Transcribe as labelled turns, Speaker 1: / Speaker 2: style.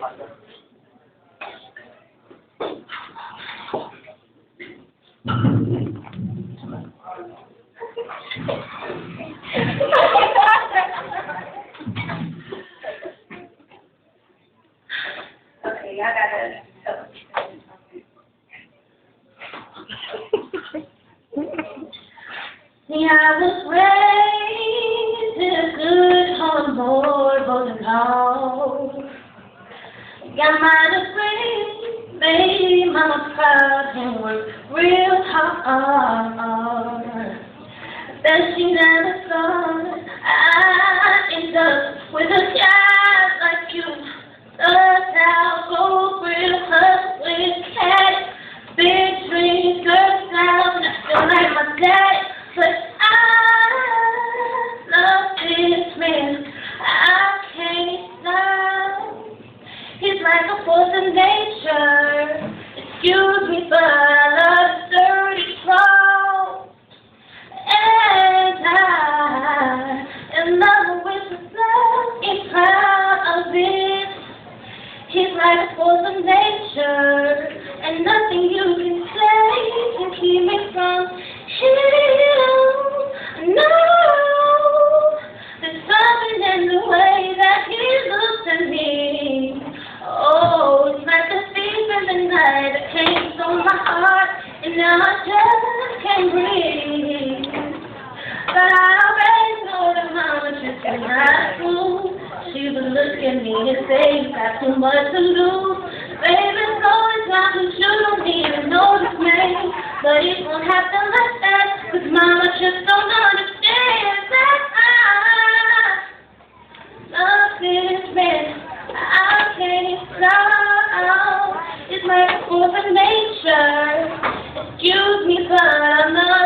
Speaker 1: Okay, I gotta. See, I was raised in a good home, board, boarding house. Got my degree, made mama proud, and worked real hard. That she never thought I'd end up with a guy like you. Us out, go real hustling cat, big dreams, girl sound, I feel like my dad. But I love this man, I can't stop. He's like a force of nature. Excuse me, but I love his dirty clothes. And I am loving with his love and proud of it. He's like a force of nature, and nothing you can say can keep me from him. No, there's something in the way that he looks at me. Oh, it's like a thief in the night that came on my heart, and now I just can't breathe. But I already know that mama just in high school. She would look at me and say, you got too much to lose. Baby, so it's not that you don't even know this man. But it won't happen like that, cause mama just don't understand that I love this man. I can't stop. It's like a force of nature. Excuse me, but I'm not